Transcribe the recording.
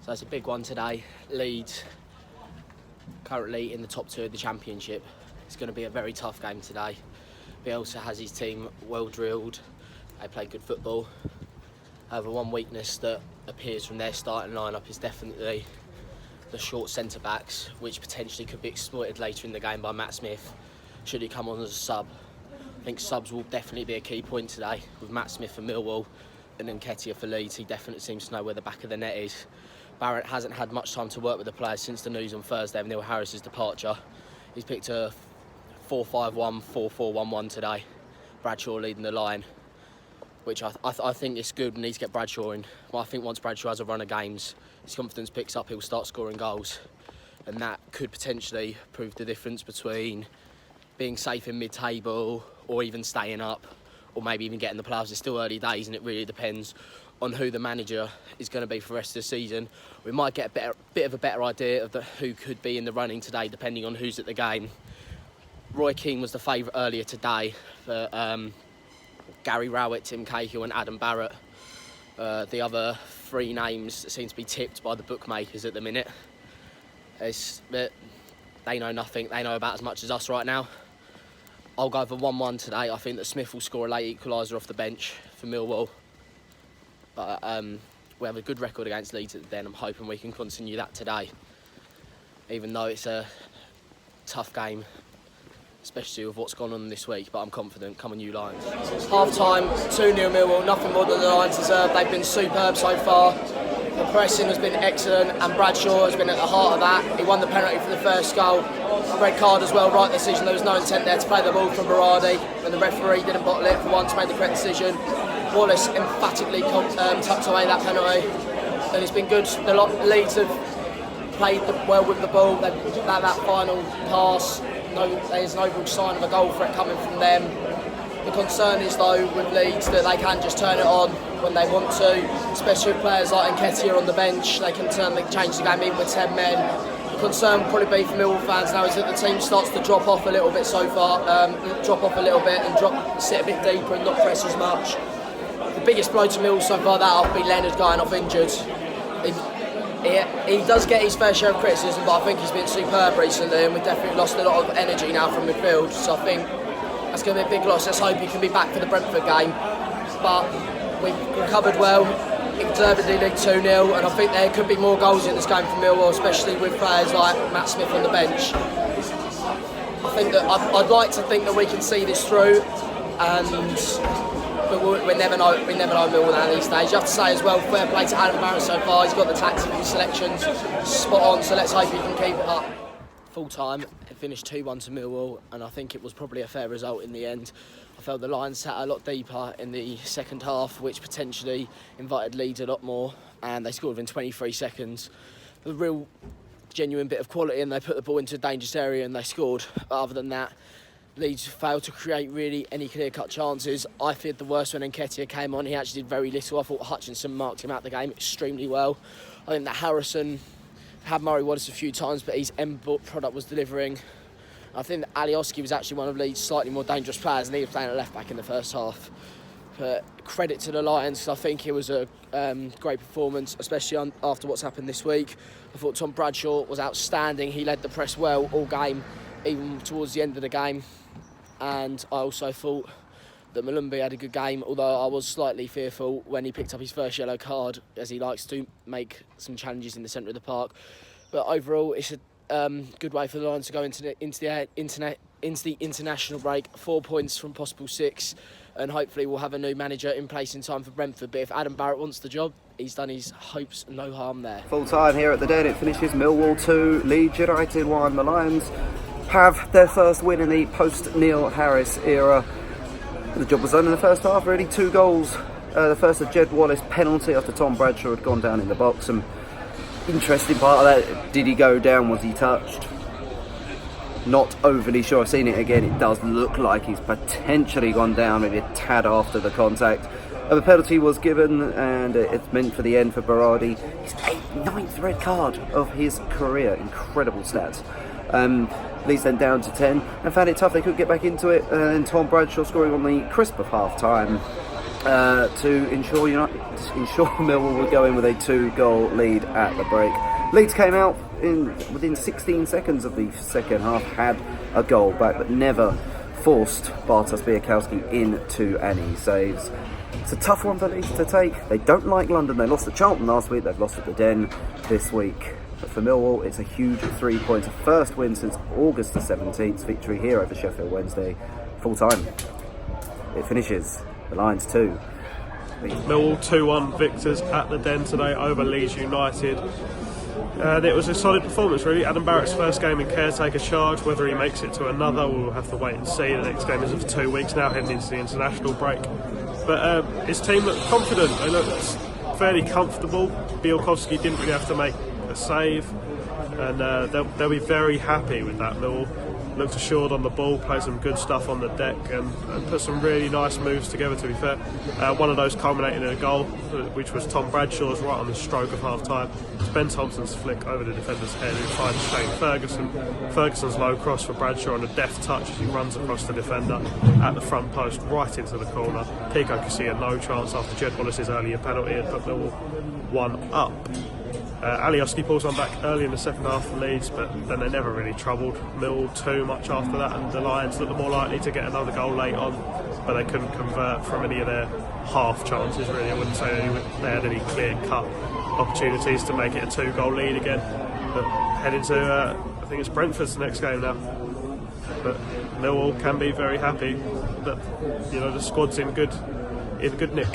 So it's a big one today. Leeds currently in the top 2 of the Championship. It's going to be a very tough game today. Bielsa has his team well drilled. They play good football. However, one weakness that appears from their starting lineup is definitely the short centre backs, which potentially could be exploited later in the game by Matt Smith should he come on as a sub. I think subs will definitely be a key point today with Matt Smith for Millwall and Nketiah for Leeds. He definitely seems to know where the back of the net is. Barrett hasn't had much time to work with the players since the news on Thursday of Neil Harris's departure. He's picked a 4-5-1, 4-4-1-1 today. Bradshaw leading the line, which I think is good. We need to get Bradshaw in. Well, I think once Bradshaw has a run of games, his confidence picks up, he'll start scoring goals. And that could potentially prove the difference between being safe in mid-table or even staying up, or maybe even getting the playoffs. It's still early days and it really depends on who the manager is going to be for the rest of the season. We might get a bit of a better idea of who could be in the running today, depending on who's at the game. Roy Keane was the favourite earlier today for Gary Rowett, Tim Cahill and Adam Barrett. The other 3 names that seem to be tipped by the bookmakers at the minute. They know nothing. They know about as much as us right now. I'll go for 1-1 today. I think that Smith will score a late equaliser off the bench for Millwall. But we have a good record against Leeds at the Den. I'm hoping we can continue that today, even though it's a tough game, especially with what's gone on this week. But I'm confident. Come on, you Lions. Half-time, 2-0 Millwall. Nothing more than the Lions deserve. They've been superb so far. The pressing has been excellent, and Bradshaw has been at the heart of that. He won the penalty for the first goal. Red card as well, right decision. There was no intent there to play the ball from Berardi, and the referee didn't bottle it for once, made the correct decision. Wallace emphatically tucked away that penalty, and it's been good. The Leeds have played well with the ball. That final pass, there's no real sign of a goal threat coming from them. The concern is though with Leeds that they can just turn it on when they want to, especially with players like Nketiah on the bench. They can change the game even with 10 men. The concern will probably be for Millwall fans now is that the team starts to drop off a little bit so far, and sit a bit deeper and not press as much. The biggest blow to Millwall so far that'll be Leonard going off injured. He does get his fair share of criticism, but I think he's been superb recently, and we've definitely lost a lot of energy now from midfield. So I think that's going to be a big loss. Let's hope he can be back for the Brentford game. But we've recovered well. He deservedly lead 2-0, and I think there could be more goals in this game for Millwall, especially with players like Matt Smith on the bench. I think that I'd like to think that we can see this through, but we never know. We never know Millwall at these days. You have to say as well, fair play to Adam Barrett so far. He's got the tactical selections spot on, so let's hope he can keep it up. Full time, it finished 2-1 to Millwall, and I think it was probably a fair result in the end. I felt the Lions sat a lot deeper in the second half, which potentially invited Leeds a lot more, and they scored within 23 seconds. A real genuine bit of quality, and they put the ball into a dangerous area and they scored. But other than that, Leeds failed to create really any clear-cut chances. I feared the worst when Nketiah came on. He actually did very little. I thought Hutchinson marked him out the game extremely well. I think that Harrison had Murray Wallace a few times, but his end product was delivering. I think that Alioski was actually one of Leeds' slightly more dangerous players, and he was playing at left-back in the first half. But credit to the Lions, because I think it was a great performance, especially after what's happened this week. I thought Tom Bradshaw was outstanding. He led the press well all game, even towards the end of the game. And I also thought that Malumbi had a good game, although I was slightly fearful when he picked up his first yellow card, as he likes to make some challenges in the centre of the park. But overall, it's a good way for the Lions to go into the international break. 4 points from possible 6, and hopefully we'll have a new manager in place in time for Brentford. But if Adam Barrett wants the job, he's done his hopes no harm there. Full time here at the Den. It finishes Millwall 2, Leeds United 1. The Lions have their first win in the post-Neil Harris era. The job was done in the first half, really. 2 goals. The first a Jed Wallace penalty after Tom Bradshaw had gone down in the box. And interesting part of that, did he go down? Was he touched? Not overly sure. I've seen it again. It does look like he's potentially gone down maybe a tad after the contact. The penalty was given, and it's meant for the end for Berardi. His 9th red card of his career. Incredible stats. Leeds then down to 10 and found it tough. They couldn't get back into it, and Tom Bradshaw scoring on the crisp of half time to ensure Millwall would go in with a 2-goal lead at the break. Leeds came out within 16 seconds of the second half, had a goal back, but never forced Bartosz Białkowski into any saves. It's a tough one for Leeds to take. They don't like London. They lost at Charlton last week. They've lost at the Den this week. But for Millwall, it's a huge 3 points. First win since August the 17th. Victory here over Sheffield Wednesday. Full time. It finishes the Lions 2. Millwall 2-1 victors at the Den today over Leeds United. And it was a solid performance, really. Adam Barrett's first game in caretaker charge. Whether he makes it to another, we'll have to wait and see. The next game isn't for 2 weeks now, heading into the international break. But his team looked confident. They looked fairly comfortable. Białkowski didn't really have to make a save, and they'll be very happy with that. Millwall looked assured on the ball, played some good stuff on the deck, and put some really nice moves together, to be fair. One of those culminating in a goal, which was Tom Bradshaw's right on the stroke of half-time. It's Ben Thompson's flick over the defender's head, who finds Shane Ferguson. Ferguson's low cross for Bradshaw on a deft touch as he runs across the defender at the front post, right into the corner. Pico Casilla no chance after Jed Wallace's earlier penalty and put Millwall 1 up. Alioski pulls one back early in the second half for Leeds, but then they never really troubled Millwall too much after that, and the Lions looked more likely to get another goal late on, but they couldn't convert from any of their half chances, really. I wouldn't say they had any clear-cut opportunities to make it a 2-goal lead again. But heading to, I think it's Brentford's next game now. But Millwall can be very happy that the squad's in good nick.